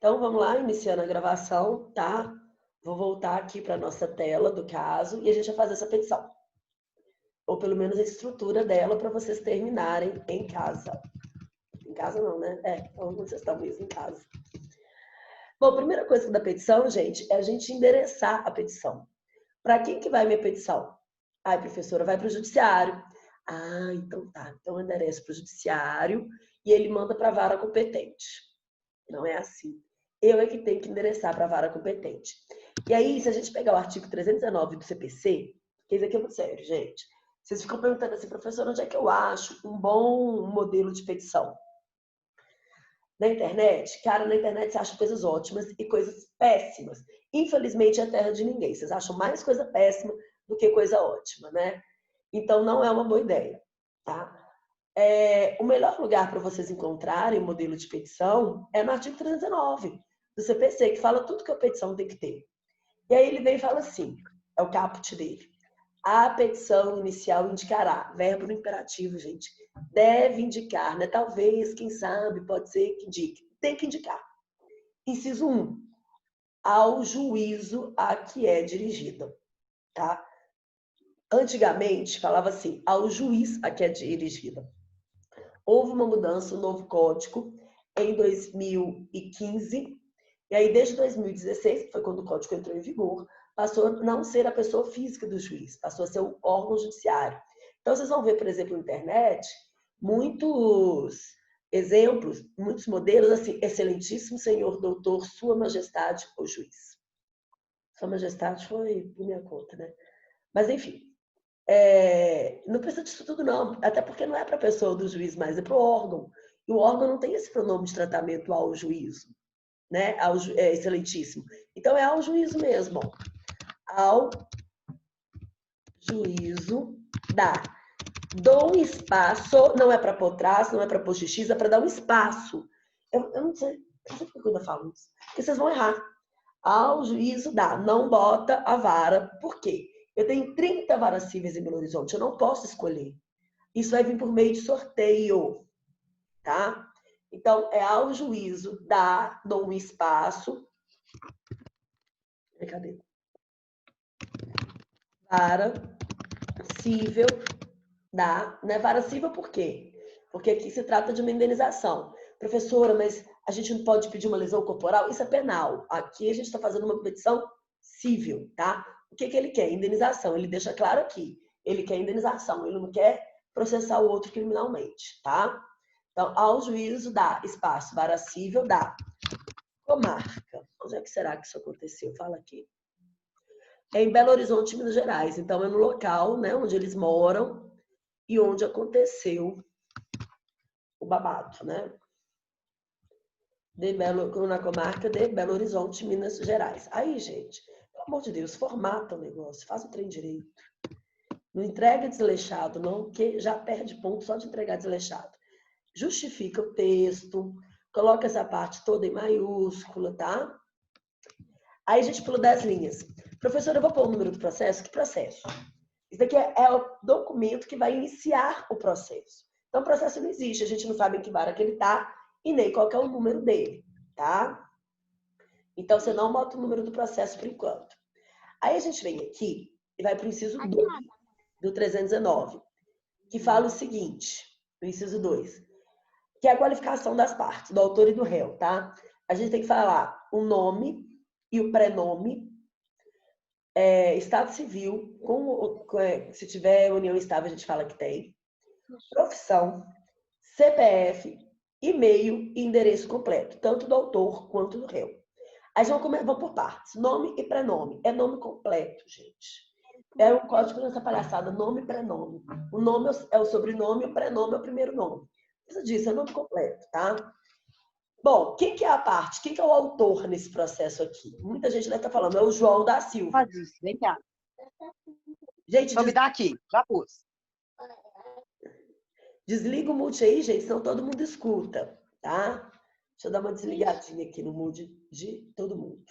Então, vamos lá, iniciando a gravação, tá? Vou voltar aqui para a nossa tela do caso e a gente vai fazer essa petição. Ou pelo menos a estrutura dela para vocês terminarem em casa. Em casa não, né? Onde vocês estão mesmo, em casa. Bom, a primeira coisa da petição, gente, é a gente endereçar a petição. Para quem que vai minha petição? Ai, professora, vai para o judiciário. Ah, então tá. Então eu endereço para o judiciário e ele manda para a vara competente. Não é assim. Eu é que tenho que endereçar para a vara competente. E aí, se a gente pegar o artigo 319 do CPC, que isso aqui é muito sério, gente. Vocês ficam perguntando assim, professor, onde é que eu acho um bom modelo de petição? Na internet, cara, na internet você acha coisas ótimas e coisas péssimas. Infelizmente é terra de ninguém. Vocês acham mais coisa péssima do que coisa ótima, né? Então não é uma boa ideia, tá? O melhor lugar para vocês encontrarem o modelo de petição é no artigo 319 do CPC, que fala tudo que a petição tem que ter. E aí ele vem e fala assim, é o caput dele. A petição inicial indicará, verbo no imperativo, gente, deve indicar, né? Talvez, quem sabe, pode ser que indique. Tem que indicar. Inciso 1, ao juízo a que é dirigida, tá? Antigamente falava assim, ao juiz a que é dirigida. Houve uma mudança, um novo código em 2015, e aí desde 2016, que foi quando o código entrou em vigor, passou a não ser a pessoa física do juiz, passou a ser o órgão judiciário. Então vocês vão ver, por exemplo, na internet, muitos exemplos, muitos modelos assim, excelentíssimo senhor doutor, sua majestade, o juiz. Sua majestade foi por minha conta, né? Mas enfim, não precisa disso tudo, não. Até porque não é para a pessoa do juiz mais, é para o órgão. E o órgão não tem esse pronome de tratamento ao juízo, né? Excelentíssimo. Então, é ao juízo mesmo. Ao juízo dá. Dou um espaço, não é para pôr traço, não é para pôr xx, é para dar um espaço. Eu não sei por que eu ainda falo isso. Porque vocês vão errar. Ao juízo dá. Não bota a vara. Por quê? Eu tenho 30 varas cíveis em Belo Horizonte, eu não posso escolher. Isso vai vir por meio de sorteio, tá? Então, é ao juízo dar, dou um espaço. Cadê? Vara cível dá. Não é vara cível por quê? Porque aqui se trata de uma indenização. Professora, mas a gente não pode pedir uma lesão corporal? Isso é penal. Aqui a gente está fazendo uma petição cível, tá? O que ele quer? Indenização. Ele deixa claro aqui. Ele quer indenização. Ele não quer processar o outro criminalmente, tá? Então, ao juízo dá espaço. Vara cível dá. Comarca. Onde é que será que isso aconteceu? Fala aqui. É em Belo Horizonte, Minas Gerais. Então, é no local, né, onde eles moram e onde aconteceu o babado, né? Na comarca de Belo Horizonte, Minas Gerais. Aí, gente, pelo amor de Deus, formata o negócio, faz o trem direito. Não entrega desleixado, não, porque já perde ponto só de entregar desleixado. Justifica o texto, coloca essa parte toda em maiúscula, tá? Aí a gente pula 10 linhas. Professora, eu vou pôr o número do processo? Que processo? Isso daqui é o documento que vai iniciar o processo. Então, o processo não existe, a gente não sabe em que vara que ele está e nem qual é o número dele, tá? Então, você não bota o número do processo por enquanto. Aí a gente vem aqui e vai para o inciso 2 do 319, que fala o seguinte, o inciso 2, que é a qualificação das partes, do autor e do réu, tá? A gente tem que falar o nome e o prenome, estado civil, se tiver união estável, a gente fala que tem, profissão, CPF, e-mail e endereço completo, tanto do autor quanto do réu. Aí vamos por partes. Nome e prenome. É nome completo, gente. É o código dessa palhaçada, nome e prenome. O nome é o sobrenome, o prenome é o primeiro nome. Isso disso, é nome completo, tá? Bom, quem que é a parte? Quem que é o autor nesse processo aqui? Muita gente deve estar falando, é o João da Silva. Vem cá. Gente, Vou me dar aqui, já pus. Desliga o mute aí, gente, senão todo mundo escuta, tá? Deixa eu dar uma desligadinha aqui no mute de todo mundo.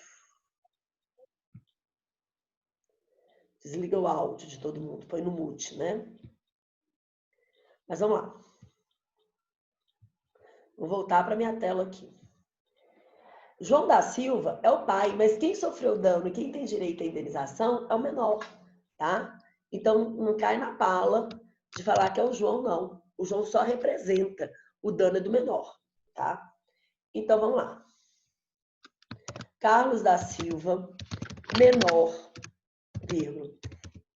Desliga o áudio de todo mundo, põe no mute, né? Mas vamos lá. Vou voltar para minha tela aqui. João da Silva é o pai, mas quem sofreu dano e quem tem direito à indenização é o menor, tá? Então, não cai na pala de falar que é o João, não. O João só representa o dano do menor, tá? Então, vamos lá. Carlos da Silva, menor, vírgula,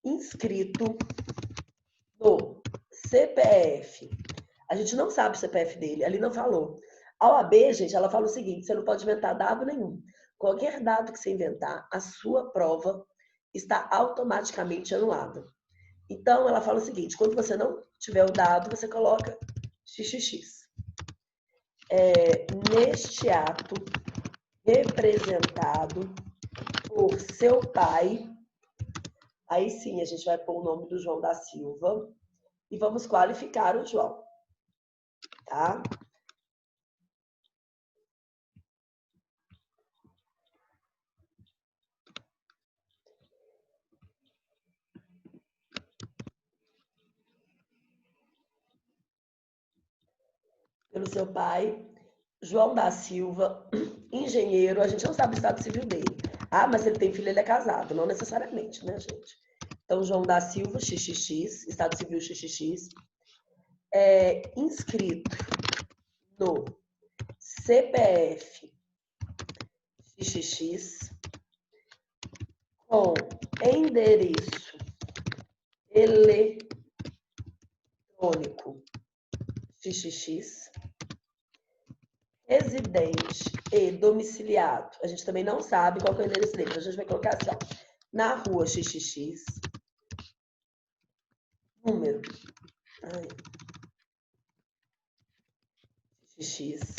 inscrito no CPF. A gente não sabe o CPF dele, ali não falou. A OAB, gente, ela fala o seguinte, você não pode inventar dado nenhum. Qualquer dado que você inventar, a sua prova está automaticamente anulada. Então, ela fala o seguinte, quando você não tiver o dado, você coloca XXX. Neste ato, representado por seu pai, aí sim a gente vai pôr o nome do João da Silva e vamos qualificar o João, tá? Pelo seu pai, João da Silva, engenheiro, a gente não sabe o estado civil dele. Ah, mas se ele tem filho, ele é casado. Não necessariamente, né, gente? Então, João da Silva, XXX, estado civil XXX, inscrito no CPF XXX, com endereço eletrônico XXX, residente e domiciliado. A gente também não sabe qual que é o endereço dele. Então, a gente vai colocar assim, ó, na rua XXX, número XX,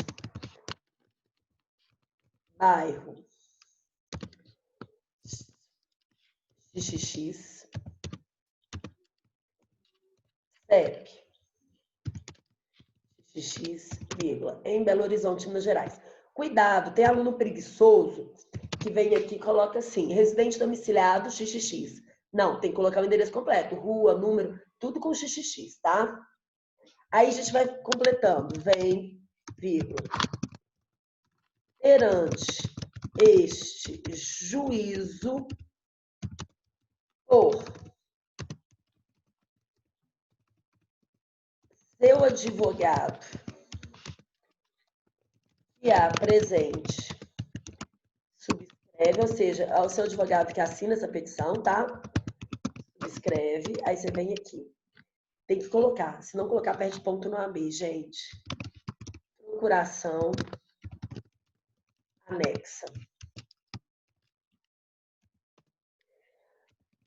bairro XXX, CEP XX, vírgula, em Belo Horizonte, Minas Gerais. Cuidado, tem aluno preguiçoso que vem aqui e coloca assim, residente domiciliado XXX. Não, tem que colocar o endereço completo, rua, número, tudo com XXX, tá? Aí a gente vai completando, vem, vírgula, perante este juízo por seu advogado que há presente subscreve, ou seja, ao seu advogado que assina essa petição, tá? Subscreve, aí você vem aqui. Tem que colocar, se não colocar, perde ponto no AB, gente. Procuração anexa.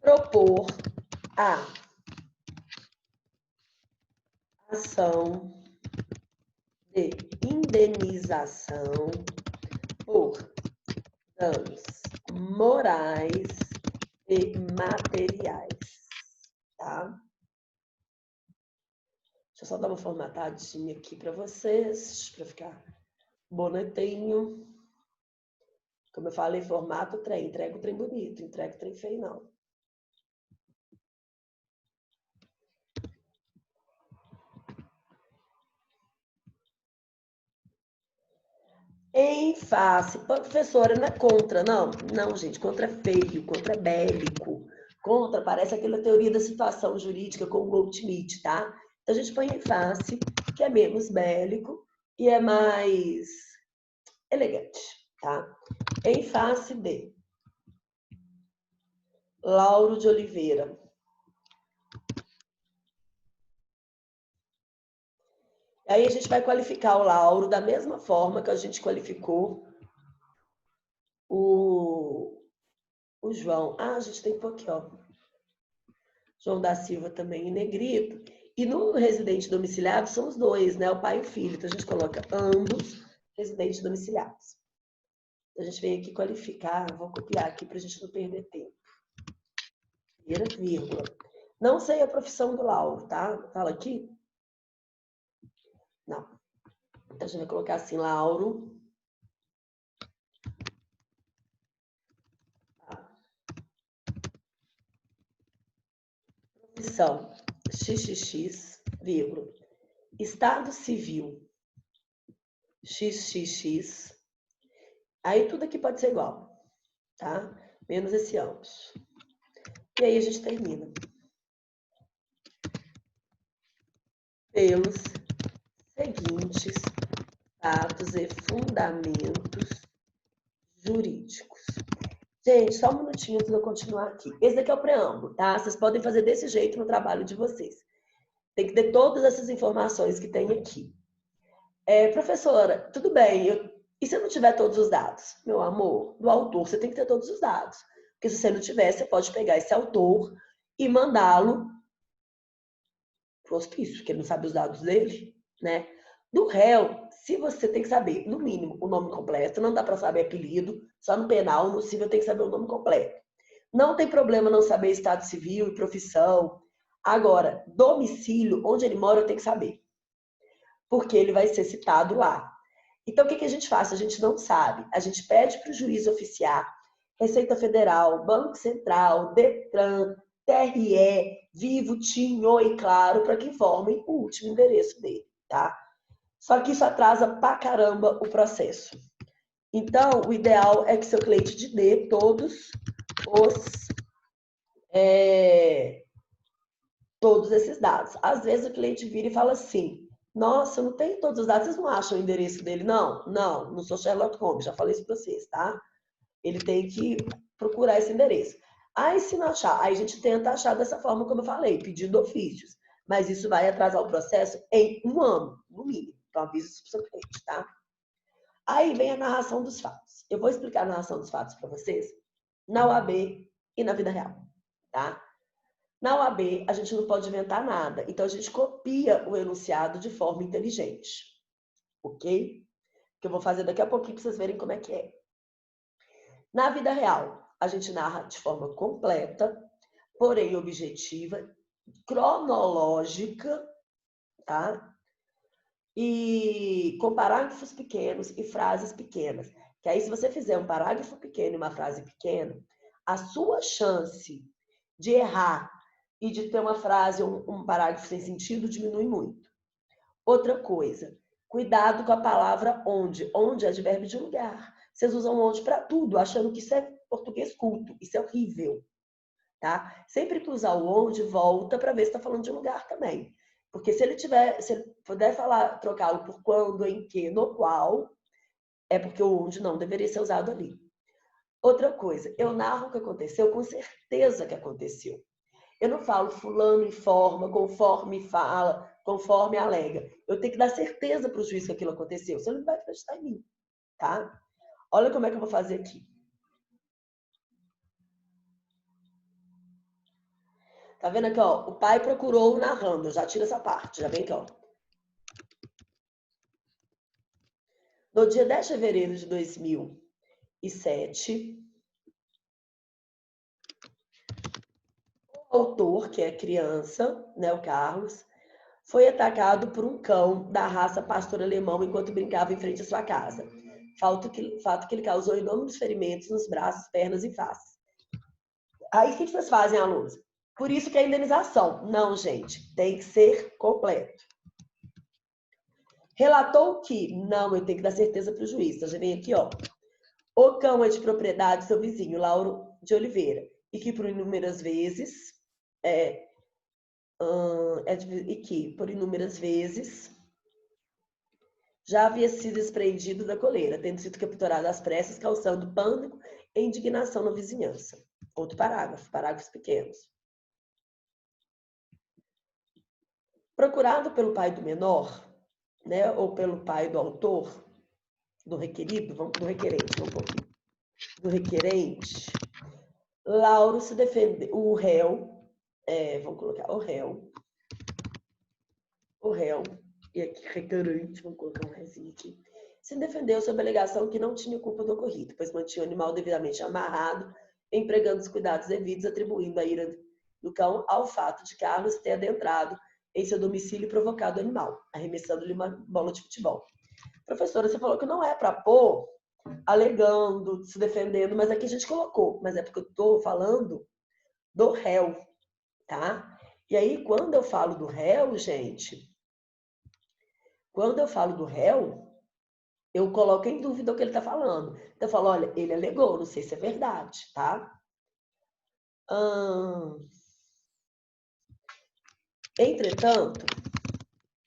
Propor a ação de indenização por danos morais e materiais, tá? Deixa eu só dar uma formatadinha aqui para vocês, para ficar bonitinho. Como eu falei, formato trem, entrega o trem bonito, entrega o trem feio, não. Em face, professora, não é contra, não? Não, gente, contra é feio, contra é bélico. Contra parece aquela teoria da situação jurídica com o Goldschmidt, tá? Então a gente põe em face, que é menos bélico e é mais elegante, tá? Em face de Lauro de Oliveira. Aí a gente vai qualificar o Lauro da mesma forma que a gente qualificou o João. Ah, a gente tem que pôr aqui, ó. João da Silva também em negrito. E no residente domiciliado são os dois, né? O pai e o filho. Então a gente coloca ambos residentes domiciliados. A gente vem aqui qualificar, vou copiar aqui para a gente não perder tempo. Vírgula. Não sei a profissão do Lauro, tá? Fala aqui. Não. Então a gente vai colocar assim, Lauro. Profissão XXX, vírgula. Estado civil XXX. Aí tudo aqui pode ser igual, tá? Menos esse ambos. E aí a gente termina. Pelos seguintes fatos e fundamentos jurídicos. Gente, só um minutinho antes de eu continuar aqui. Esse daqui é o preâmbulo, tá? Vocês podem fazer desse jeito no trabalho de vocês. Tem que ter todas essas informações que tem aqui. Professora, tudo bem, e se eu não tiver todos os dados? Meu amor, do autor você tem que ter todos os dados. Porque se você não tiver, você pode pegar esse autor e mandá-lo para o hospício, porque ele não sabe os dados dele, né? Do réu, se você tem que saber, no mínimo, o nome completo, não dá para saber apelido, só no penal, no civil tem que saber o nome completo. Não tem problema não saber estado civil e profissão. Agora, domicílio, onde ele mora, eu tenho que saber. Porque ele vai ser citado lá. Então, o que a gente faz? A gente não sabe. A gente pede para o juiz oficiar, Receita Federal, Banco Central, Detran, TRE, Vivo, TIM, Oi, Claro, para que informem o último endereço dele, tá? Só que isso atrasa pra caramba o processo. Então, o ideal é que seu cliente te dê todos esses dados. Às vezes o cliente vira e fala assim: nossa, eu não tenho todos os dados, vocês não acham o endereço dele? Não sou Sherlock Holmes, já falei isso para vocês, tá? Ele tem que procurar esse endereço. Aí, se não achar, aí a gente tenta achar dessa forma, como eu falei, pedindo ofícios. Mas isso vai atrasar o processo em 1 ano, no mínimo. Então, avisa isso para o seu cliente, tá? Aí vem a narração dos fatos. Eu vou explicar a narração dos fatos para vocês na OAB e na vida real, tá? Na OAB, a gente não pode inventar nada. Então, a gente copia o enunciado de forma inteligente. Ok? Que eu vou fazer daqui a pouquinho para vocês verem como é que é. Na vida real, a gente narra de forma completa, porém objetiva, cronológica, tá? E com parágrafos pequenos e frases pequenas. Que aí, se você fizer um parágrafo pequeno e uma frase pequena, a sua chance de errar e de ter uma frase ou um parágrafo sem sentido diminui muito. Outra coisa, cuidado com a palavra onde. Onde é advérbio de lugar. Vocês usam onde para tudo, achando que isso é português culto. Isso é horrível, tá? Sempre que usar o onde, volta para ver se está falando de lugar também. Porque se ele puder falar, trocá-lo por quando, em que, no qual, é porque o onde não deveria ser usado ali. Outra coisa, eu narro o que aconteceu com certeza que aconteceu. Eu não falo fulano informa, conforme fala, conforme alega. Eu tenho que dar certeza para o juiz que aquilo aconteceu. Você não vai acreditar em mim, tá? Olha como é que eu vou fazer aqui. Tá vendo aqui, ó? O pai procurou narrando. Já tira essa parte. Já vem aqui, ó. No dia 10 de fevereiro de 2007, o autor, que é criança, né, o Carlos, foi atacado por um cão da raça pastor alemão enquanto brincava em frente à sua casa. Fato que ele causou inúmeros ferimentos nos braços, pernas e face. Aí o que vocês fazem, alunos? Por isso que é indenização. Não, gente, tem que ser completo. Relatou que, não, eu tenho que dar certeza para o juiz. Então já vem aqui, ó. O cão é de propriedade do seu vizinho, Lauro de Oliveira, e que por inúmeras vezes já havia sido despreendido da coleira, tendo sido capturado às pressas, causando pânico e indignação na vizinhança. Outro parágrafo, parágrafos pequenos. Procurado pelo pai do menor, né, ou pelo pai do autor, do requerido, do requerente, do requerente, Lauro se defendeu, o réu, vamos colocar o réu, e aqui requerente, vamos colocar um rezinho aqui, se defendeu sob a alegação que não tinha culpa do ocorrido, pois mantinha o animal devidamente amarrado, empregando os cuidados devidos, atribuindo a ira do cão ao fato de Carlos ter adentrado em seu domicílio e provocado o animal, arremessando-lhe uma bola de futebol. Professora, você falou que não é para pôr alegando, se defendendo, mas aqui a gente colocou, mas é porque eu estou falando do réu, tá? E aí, quando eu falo do réu, gente, quando eu falo do réu, eu coloco em dúvida o que ele está falando. Então, eu falo, olha, ele alegou, não sei se é verdade, tá? Entretanto,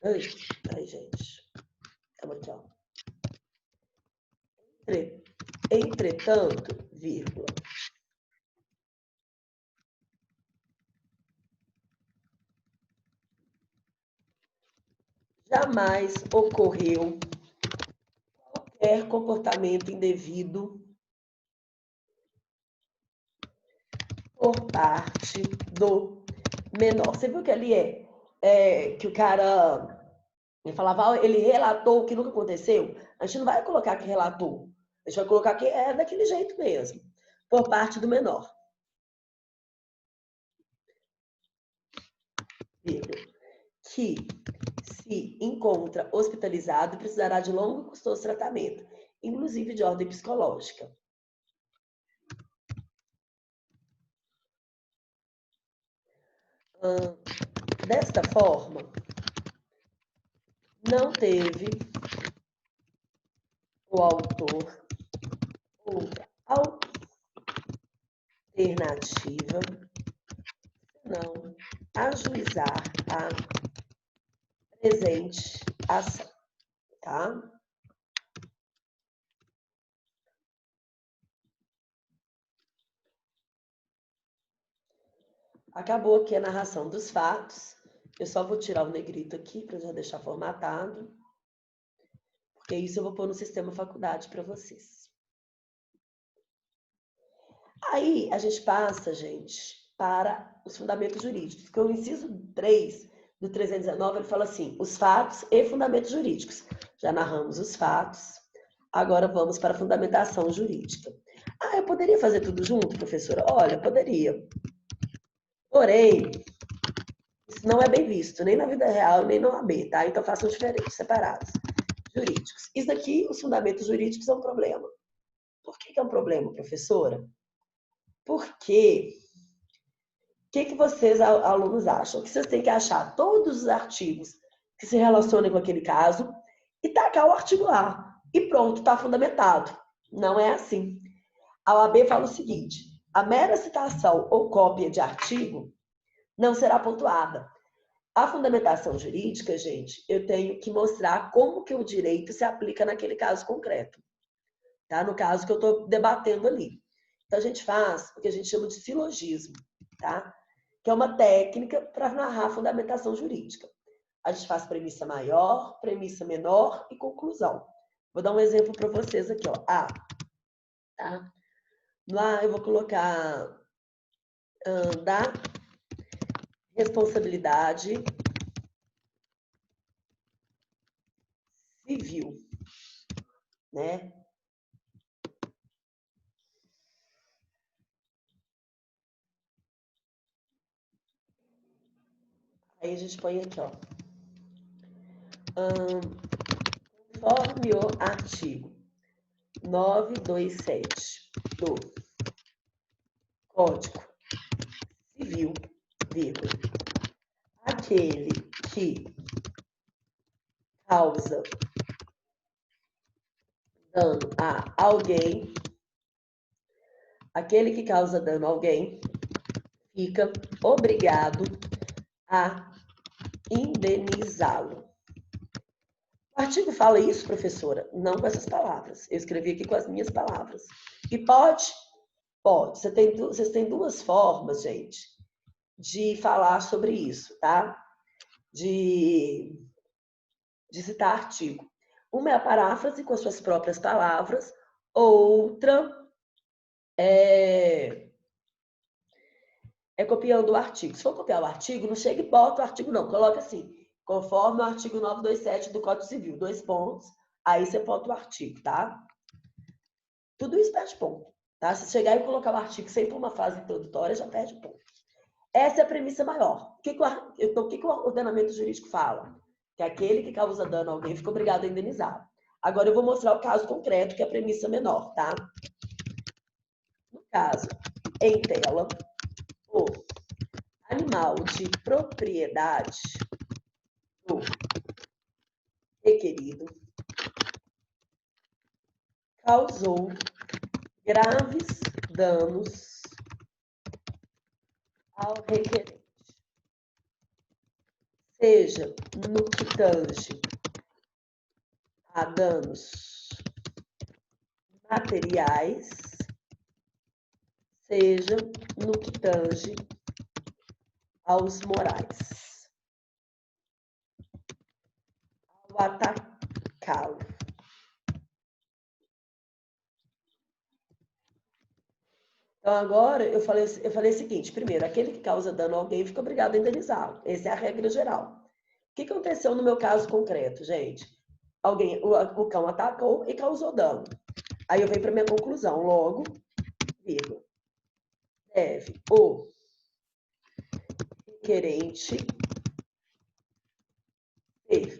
ai, gente, calma aqui, ó. Entretanto, vírgula. Jamais ocorreu qualquer comportamento indevido por parte do menor. Você viu que ali que o cara ele falava, ele relatou o que nunca aconteceu? A gente não vai colocar que relatou. A gente vai colocar que é daquele jeito mesmo, por parte do menor. Que se encontra hospitalizado precisará de longo e custoso tratamento, inclusive de ordem psicológica. Desta forma, não teve o autor outra alternativa senão ajuizar a presente ação, tá? Acabou aqui a narração dos fatos. Eu só vou tirar o negrito aqui para já deixar formatado, porque isso eu vou pôr no sistema faculdade para vocês. Aí a gente passa, gente, para os fundamentos jurídicos, que o inciso 3 do 319, ele fala assim, os fatos e fundamentos jurídicos. Já narramos os fatos, agora vamos para a fundamentação jurídica. Ah, eu poderia fazer tudo junto, professora? Olha, poderia. Porém, isso não é bem visto, nem na vida real, nem no AB, tá? Então façam diferentes, separados. Jurídicos. Isso daqui, os fundamentos jurídicos, é um problema. Por que é um problema, professora? Porque o que vocês, alunos, acham? Que vocês têm que achar todos os artigos que se relacionem com aquele caso e tacar o artigo lá. E pronto, está fundamentado. Não é assim. A OAB fala o seguinte, a mera citação ou cópia de artigo não será pontuada. A fundamentação jurídica, gente, eu tenho que mostrar como que o direito se aplica naquele caso concreto. Tá? No caso que eu estou debatendo ali. Então, a gente faz o que a gente chama de silogismo, tá? Que é uma técnica para narrar a fundamentação jurídica. A gente faz premissa maior, premissa menor e conclusão. Vou dar um exemplo para vocês aqui, ó. A, tá? No A, eu vou colocar da responsabilidade civil, né? Aí a gente põe aqui, ó. Conforme o artigo 927 do Código Civil, vírgula, aquele que causa dano a alguém, aquele que causa dano a alguém, fica obrigado a indenizá-lo. O artigo fala isso, professora? Não com essas palavras. Eu escrevi aqui com as minhas palavras. E pode? Pode. Vocês têm duas formas, gente, de falar sobre isso, tá? De citar artigo. Uma é a paráfrase com as suas próprias palavras, outra é copiando o artigo. Se for copiar o artigo, não chega e bota o artigo, não. Coloca assim, conforme o artigo 927 do Código Civil, 2 pontos, aí você bota o artigo, tá? Tudo isso perde ponto, tá? Se chegar e colocar o artigo sem pôr uma frase introdutória, já perde ponto. Essa é a premissa maior. O que o ordenamento jurídico fala? Que aquele que causa dano a alguém fica obrigado a indenizar. Agora eu vou mostrar o caso concreto, que é a premissa menor, tá? No caso, em tela, o animal de propriedade do requerido causou graves danos ao requerente, seja no que tange a danos materiais, seja no que tange aos morais, ao atacá-lo. Então, agora, eu falei o seguinte, primeiro, aquele que causa dano a alguém fica obrigado a indenizá-lo. Essa é a regra geral. O que aconteceu no meu caso concreto, gente? O cão atacou e causou dano. Aí eu venho para minha conclusão, logo, vírgula, deve o requerente ser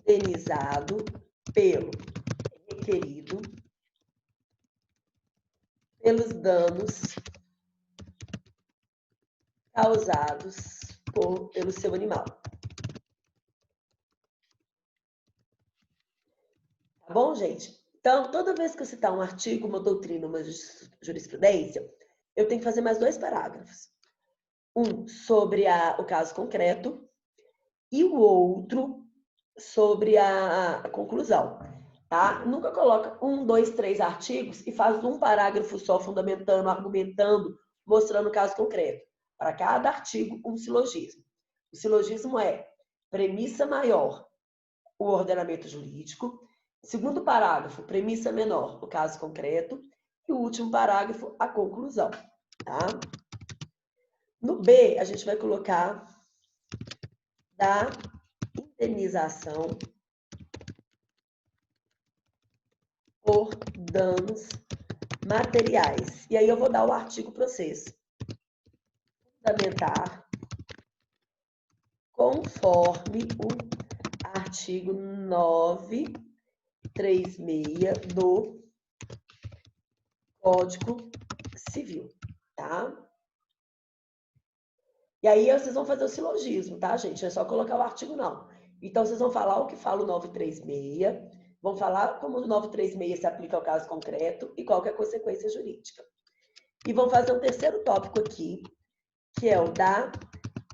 indenizado pelo requerido pelos danos causados pelo seu animal. Tá bom, gente? Então, toda vez que eu citar um artigo, uma doutrina, uma jurisprudência, eu tenho que fazer mais 2 parágrafos. Um sobre o caso concreto e o outro sobre a conclusão. Tá? Nunca coloca 1, 2, 3 artigos e faz um parágrafo só fundamentando, argumentando, mostrando o caso concreto. Para cada artigo, um silogismo. O silogismo é premissa maior, o ordenamento jurídico. Segundo parágrafo, premissa menor, o caso concreto. E o último parágrafo, a conclusão. Tá? No B, a gente vai colocar da indenização por danos materiais. E aí eu vou dar o artigo para vocês. Fundamentar conforme o artigo 936 do Código Civil, tá? E aí vocês vão fazer o silogismo, tá, gente? Não é só colocar o artigo, não. Então, vocês vão falar o que fala o 936, vão falar como o 936 se aplica ao caso concreto e qual que é a consequência jurídica. E vão fazer um terceiro tópico aqui, que é o da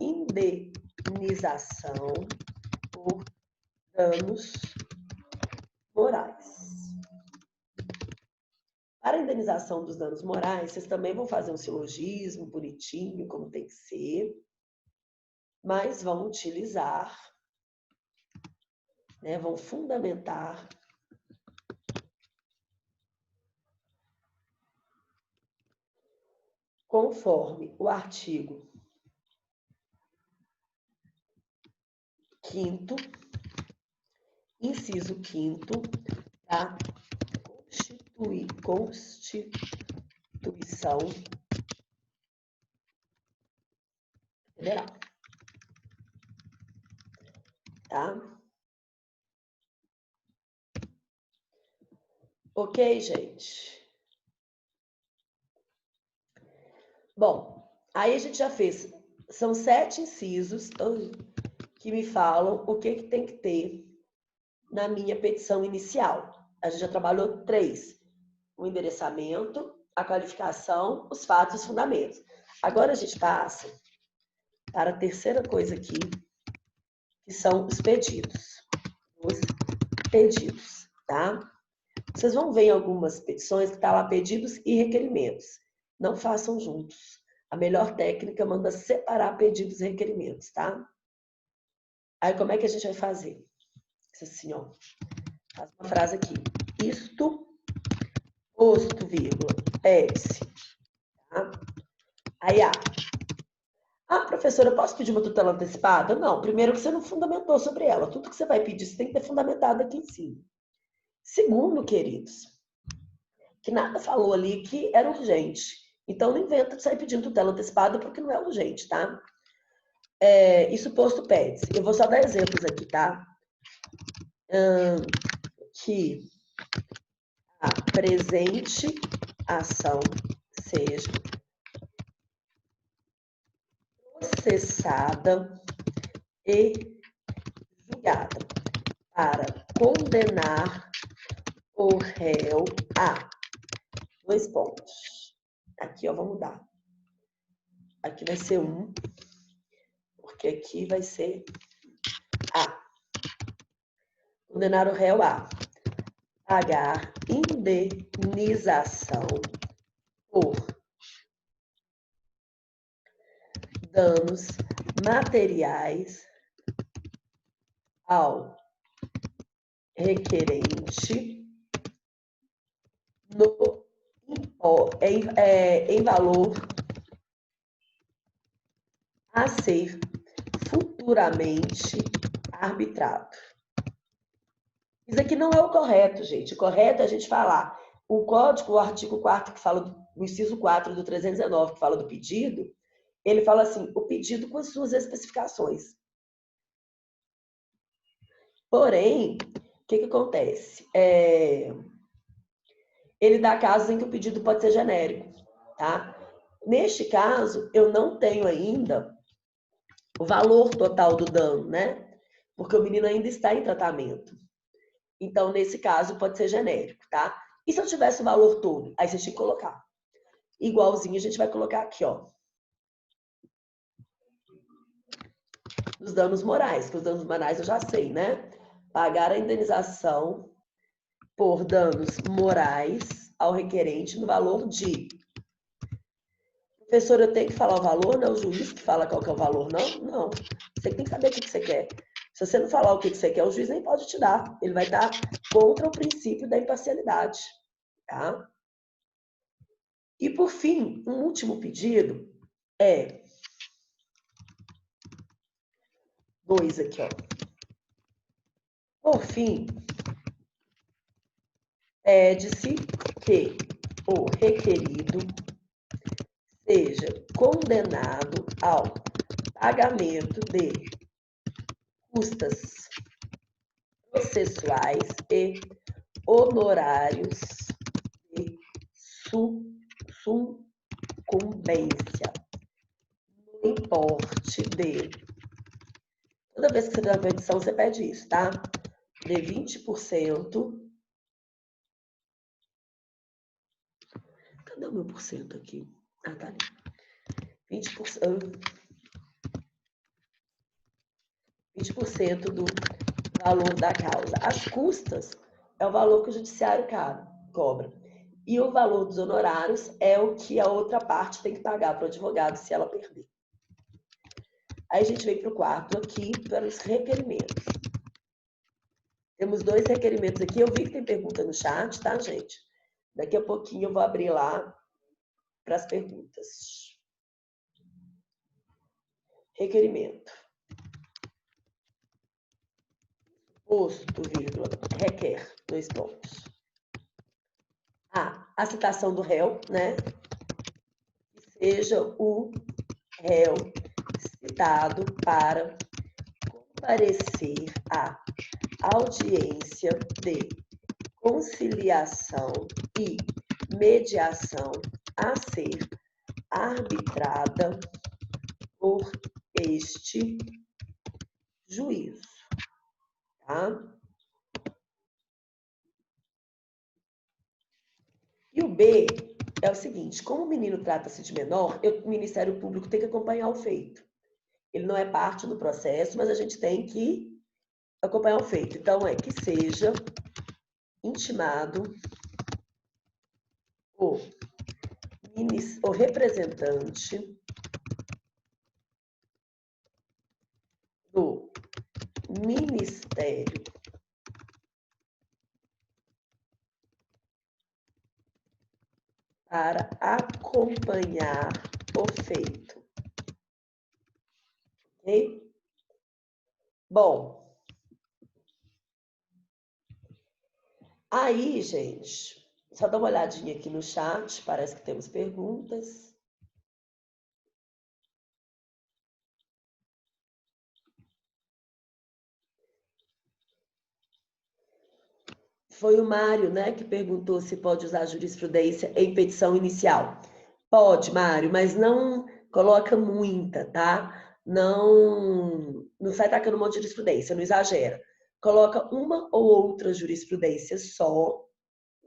indenização por danos morais. Para a indenização dos danos morais, vocês também vão fazer um silogismo bonitinho, como tem que ser, mas vão utilizar, né, vão fundamentar conforme o artigo 5º, inciso 5º da Constituição Federal. Tá? Ok, gente? Bom, aí a gente já fez. São 7 incisos que me falam o que tem que ter na minha petição inicial. A gente já trabalhou 3. O endereçamento, a qualificação, os fatos e os fundamentos. Agora a gente passa para a terceira coisa aqui, que são os pedidos. Os pedidos, tá? Vocês vão ver em algumas petições que está lá pedidos e requerimentos. Não façam juntos. A melhor técnica manda separar pedidos e requerimentos, tá? Aí como é que a gente vai fazer? Assim, ó. Faz uma frase aqui. Isto, posto, vírgula, pede-se. Tá? Aí, professora, eu posso pedir uma tutela antecipada? Não, primeiro que você não fundamentou sobre ela. Tudo que você vai pedir, você tem que ter fundamentado aqui em cima. Segundo, queridos, que nada falou ali que era urgente. Então, não inventa de sair pedindo tutela antecipada porque não é urgente, tá? Isso posto pede-se. Eu vou só dar exemplos aqui, tá? Que a presente ação seja processada e julgada para condenar o réu A. 2 pontos. Aqui, ó, vamos mudar. Aqui vai ser 1, porque aqui vai ser A. Condenar o réu A. Pagar indenização por danos materiais ao requerente em valor a ser futuramente arbitrado. Isso aqui não é o correto, gente. O correto é a gente falar o código, o artigo 4 que fala do inciso 4 do 319, que fala do pedido, ele fala assim, o pedido com as suas especificações. Porém, o que acontece? Ele dá casos em que o pedido pode ser genérico, tá? Neste caso, eu não tenho ainda o valor total do dano, né? Porque o menino ainda está em tratamento. Então, nesse caso, pode ser genérico, tá? E se eu tivesse o valor todo? Aí você tinha que colocar. Igualzinho a gente vai colocar aqui, ó. Os danos morais, que os danos morais eu já sei, né? Pagar a indenização por danos morais ao requerente no valor de... Professor, eu tenho que falar o valor, não é o juiz que fala qual que é o valor, não? Não. Você tem que saber o que você quer. Se você não falar o que você quer, o juiz nem pode te dar. Ele vai estar contra o princípio da imparcialidade, tá? E, por fim, um último pedido é... 2 aqui, ó. Por fim, pede-se que o requerido seja condenado ao pagamento de custas processuais e honorários de sucumbência no importe de... Toda vez que você tem uma petição, você pede isso, tá? De 20%. Cadê o meu porcento aqui? Ah, tá ali. 20%. 20% do valor da causa. As custas é o valor que o judiciário cobra. E o valor dos honorários é o que a outra parte tem que pagar para o advogado se ela perder. Aí a gente vem para o quarto aqui, para os requerimentos. Temos 2 requerimentos aqui. Eu vi que tem pergunta no chat, tá, gente? Daqui a pouquinho eu vou abrir lá para as perguntas. Requerimento. Posto, vírgula, requer, 2 pontos. A citação do réu, né? Que seja o réu citado para comparecer à audiência de conciliação e mediação a ser arbitrada por este juízo, tá? E o B é o seguinte, como o menino trata-se de menor, o Ministério Público tem que acompanhar o feito. Ele não é parte do processo, mas a gente tem que acompanhar o feito. Então, é que seja intimado o representante do Ministério para acompanhar o feito. Ok? Bom, aí, gente, só dá uma olhadinha aqui no chat, parece que temos perguntas. Foi o Mário, né, que perguntou se pode usar jurisprudência em petição inicial. Pode, Mário, mas não coloca muita, tá? Não sai tacando um monte de jurisprudência, não exagera. Coloca uma ou outra jurisprudência só,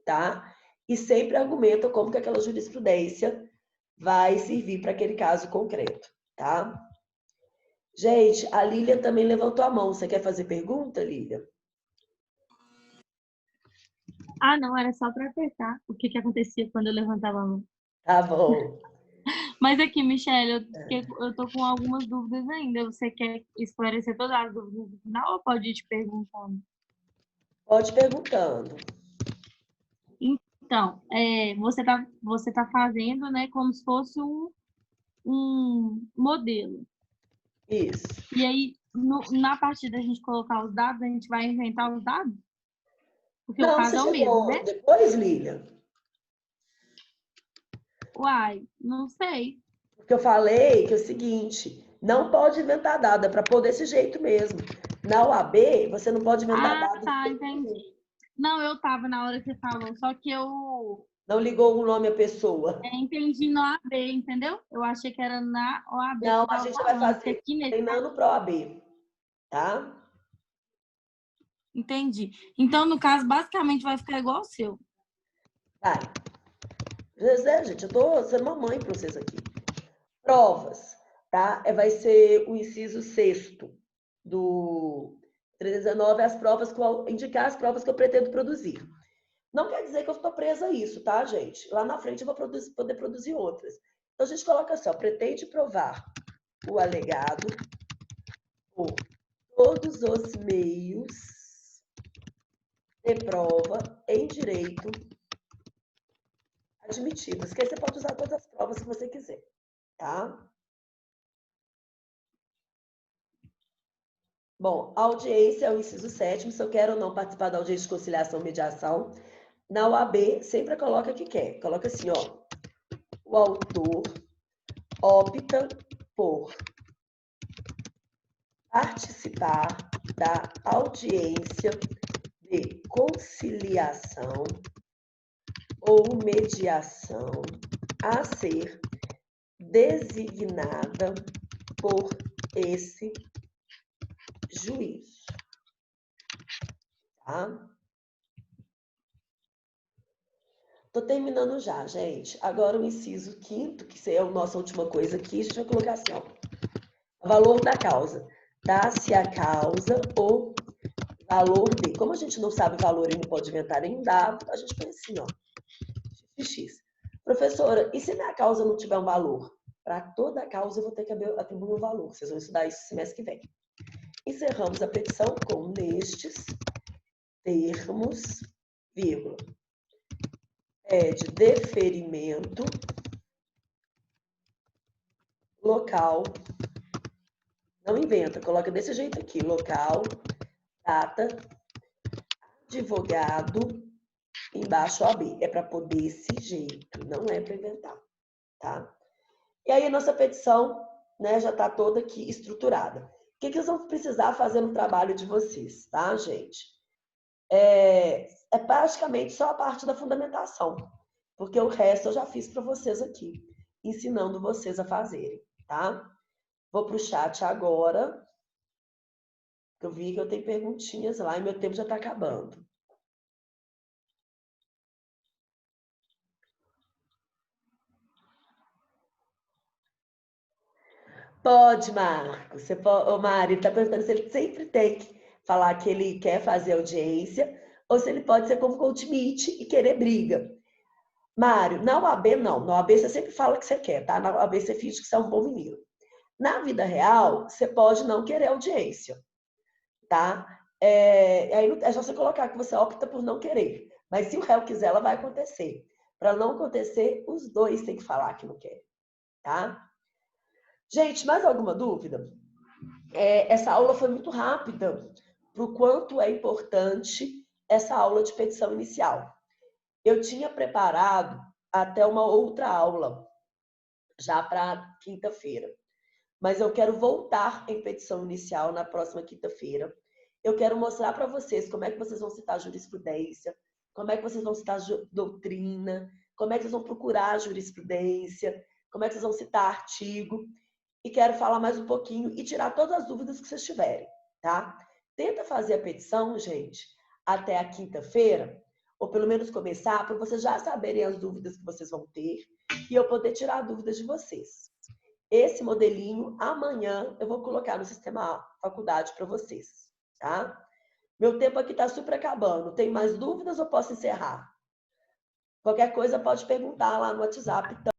tá? E sempre argumenta como que aquela jurisprudência vai servir para aquele caso concreto, tá? Gente, a Lília também levantou a mão. Você quer fazer pergunta, Lília? Ah, não, era só para testar o que acontecia quando eu levantava a mão. Tá bom. Mas aqui, Michelle, eu tô com algumas dúvidas ainda. Você quer esclarecer todas as dúvidas no final ou pode ir te perguntando? Pode ir perguntando. Então, você tá fazendo, né, como se fosse um modelo. Isso. E aí, na parte da gente colocar os dados, a gente vai inventar os dados? Porque o Não, caso você é o mesmo, chegou né? depois, Lília? Uai, não sei. Porque eu falei que é o seguinte, não pode inventar dado, é para pôr desse jeito mesmo. Na UAB, você não pode inventar Ah, dado de tá, jeito nenhum. entendi. Não, eu tava na hora que você falou, só que eu Não ligou o nome à pessoa. entendi na OAB, entendeu? Eu achei que era na OAB que Não, você a tava gente vai falando, porque fazer aqui nesse caso, treinando para OAB, tá? entendi. Então, no caso, basicamente vai ficar igual o seu. Vai. Gente, eu tô sendo mamãe para vocês aqui. Provas, tá? Vai ser o inciso 6º do 319, as provas, indicar as provas que eu pretendo produzir. Não quer dizer que eu estou presa a isso, tá, gente? Lá na frente eu vou poder produzir outras. Então a gente coloca assim, ó, pretende provar o alegado por todos os meios de prova em direito admitidos. Que aí você pode usar todas as provas que você quiser, tá? Bom, a audiência é o inciso 7º. Se eu quero ou não participar da audiência de conciliação e mediação, na UAB sempre coloca que quer. Coloca assim, ó. O autor opta por participar da audiência de conciliação ou mediação a ser designada por esse juízo, tá? Tô terminando já, gente. Agora o inciso 5º, que é a nossa última coisa aqui, a gente vai colocar assim, ó. Valor da causa. Dá-se a causa o valor de. Como a gente não sabe o valor e não pode inventar nenhum dado, a gente põe assim, ó. X. Professora, e se minha causa não tiver um valor? Para toda a causa eu vou ter que atribuir um valor. Vocês vão estudar isso semestre que vem. Encerramos a petição com nestes termos, vírgula. Pede deferimento local. Não inventa, coloca desse jeito aqui. Local, data, advogado, embaixo OAB. É para pôr desse jeito, não é para inventar, tá? E aí a nossa petição, né, já está toda aqui estruturada. O que eles vão precisar fazer no trabalho de vocês, tá, gente? É praticamente só a parte da fundamentação, porque o resto eu já fiz para vocês aqui, ensinando vocês a fazerem, tá? Vou para o chat agora, que eu vi que eu tenho perguntinhas lá e meu tempo já está acabando. Pode, Marco. Você pode, o Mário está perguntando se ele sempre tem que falar que ele quer fazer audiência ou se ele pode ser como coach meet e querer briga. Mário, na OAB não. Na OAB você sempre fala que você quer, tá? Na OAB você finge que você é um bom menino. Na vida real, você pode não querer audiência, tá? Aí é só você colocar que você opta por não querer. Mas se o réu quiser, ela vai acontecer. Para não acontecer, os dois têm que falar que não querem, tá? Gente, mais alguma dúvida? Essa aula foi muito rápida para o quanto é importante essa aula de petição inicial. Eu tinha preparado até uma outra aula, já para quinta-feira. Mas eu quero voltar em petição inicial na próxima quinta-feira. Eu quero mostrar para vocês como é que vocês vão citar jurisprudência, como é que vocês vão citar doutrina, como é que vocês vão procurar jurisprudência, como é que vocês vão citar artigo. E quero falar mais um pouquinho e tirar todas as dúvidas que vocês tiverem, tá? Tenta fazer a petição, gente, até a quinta-feira, ou pelo menos começar, para vocês já saberem as dúvidas que vocês vão ter e eu poder tirar dúvidas de vocês. Esse modelinho, amanhã, eu vou colocar no sistema faculdade para vocês, tá? Meu tempo aqui está super acabando. Tem mais dúvidas ou posso encerrar? Qualquer coisa pode perguntar lá no WhatsApp.